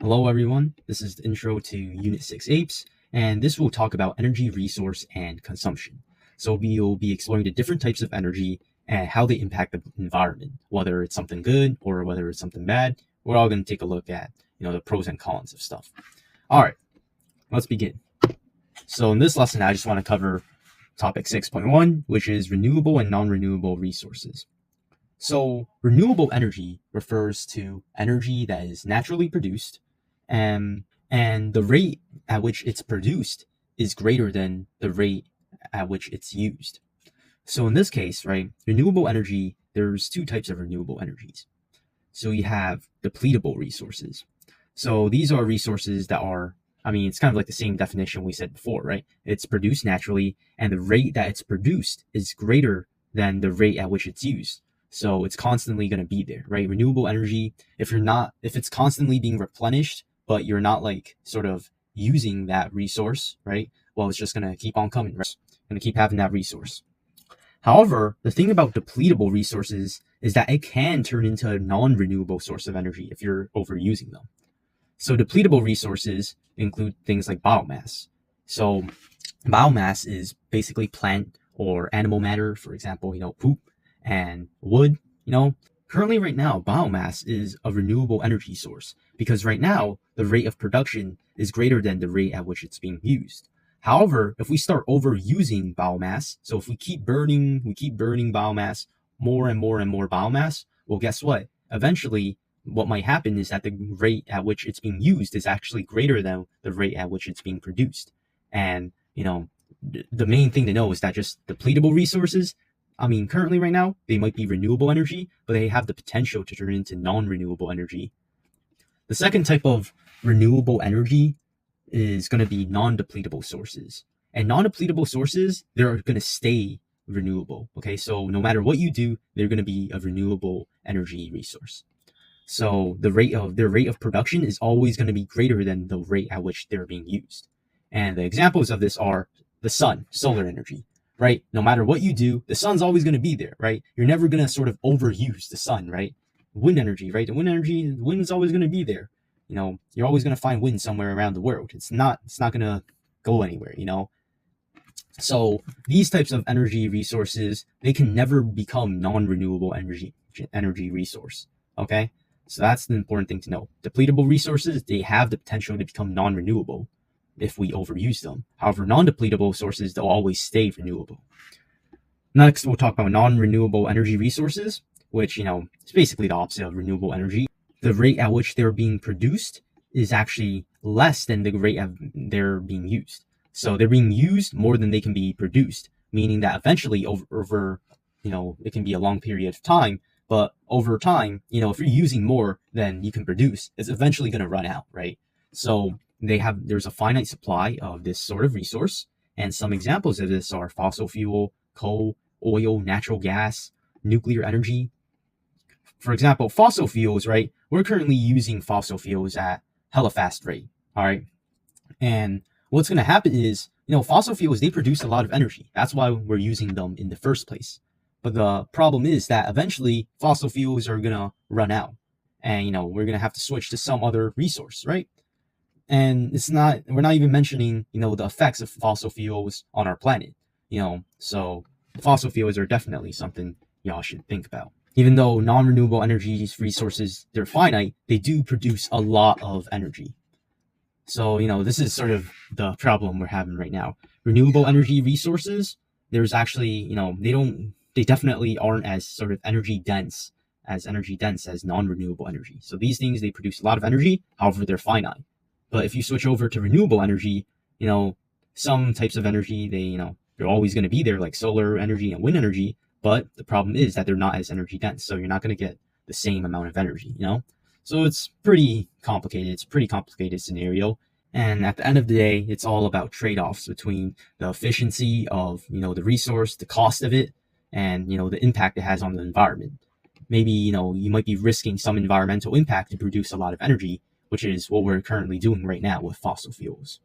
Hello everyone, this is the intro to Unit 6 APES, and this will talk about energy, resource, and consumption. So we'll be exploring the different types of energy and how they impact the environment, whether it's something good or whether it's something bad. We're all going to take a look at, the pros and cons of stuff. All right, let's begin. So in this lesson, I just want to cover topic 6.1, which is renewable and non-renewable resources. So renewable energy refers to energy that is naturally produced, and the rate at which it's produced is greater than the rate at which it's used. So in this case, right, renewable energy, there's two types of renewable energies. So you have depletable resources. So these are resources that are, it's kind of like the same definition we said before, right? It's produced naturally, and the rate that it's produced is greater than the rate at which it's used. So it's constantly going to be there, right? Renewable energy, if it's constantly being replenished, but you're not like sort of using that resource, right? Well, it's just going to keep on coming, right? Going to keep having that resource. However, the thing about depletable resources is that it can turn into a non-renewable source of energy if you're overusing them. So depletable resources include things like biomass. So biomass is basically plant or animal matter, for example, poop and wood. Currently right now, biomass is a renewable energy source because right now the rate of production is greater than the rate at which it's being used. However, if we start overusing biomass, so if we keep burning biomass, more and more and more biomass, well, guess what? Eventually, what might happen is that the rate at which it's being used is actually greater than the rate at which it's being produced. And, the main thing to know is that just depletable resources, currently right now, they might be renewable energy, but they have the potential to turn into non-renewable energy. The second type of renewable energy is going to be non-depletable sources. And non-depletable sources, they're going to stay renewable. Okay, so no matter what you do, they're going to be a renewable energy resource. So their rate of production is always going to be greater than the rate at which they're being used. And the examples of this are the sun, solar energy, right? No matter what you do, the sun's always going to be there, right? You're never going to sort of overuse the sun, right? Wind energy, right? The wind's always going to be there. You're always going to find wind somewhere around the world. It's not going to go anywhere, So these types of energy resources, they can never become non-renewable energy resource, okay? So that's the important thing to know. Depletable resources, they have the potential to become non-renewable if we overuse them. However, non-depletable sources, they'll always stay renewable. Next, we'll talk about non-renewable energy resources, which, is basically the opposite of renewable energy. The rate at which they're being produced is actually less than the rate of they're being used. So they're being used more than they can be produced, meaning that eventually over it can be a long period of time, but over time, if you're using more than you can produce, it's eventually going to run out, right? So there's a finite supply of this sort of resource, and some examples of this are fossil fuel, coal, oil, natural gas, nuclear energy. For example, fossil fuels, right? We're currently using fossil fuels at hella fast rate, all right? And what's going to happen is, fossil fuels, they produce a lot of energy. That's why we're using them in the first place. But the problem is that eventually fossil fuels are going to run out, and, we're going to have to switch to some other resource, right? And we're not even mentioning, the effects of fossil fuels on our planet, so fossil fuels are definitely something y'all should think about. Even though non-renewable energy resources, they're finite, they do produce a lot of energy. So, this is sort of the problem we're having right now. Renewable energy resources, there's actually, they definitely aren't as sort of energy dense as non-renewable energy. So these things, they produce a lot of energy, however, they're finite. But if you switch over to renewable energy, some types of energy, they're always going to be there, like solar energy and wind energy. But the problem is that they're not as energy dense, so you're not going to get the same amount of energy, So it's pretty complicated. It's a pretty complicated scenario. And at the end of the day, it's all about trade-offs between the efficiency of, the resource, the cost of it, and, the impact it has on the environment. Maybe, you might be risking some environmental impact to produce a lot of energy, which is what we're currently doing right now with fossil fuels.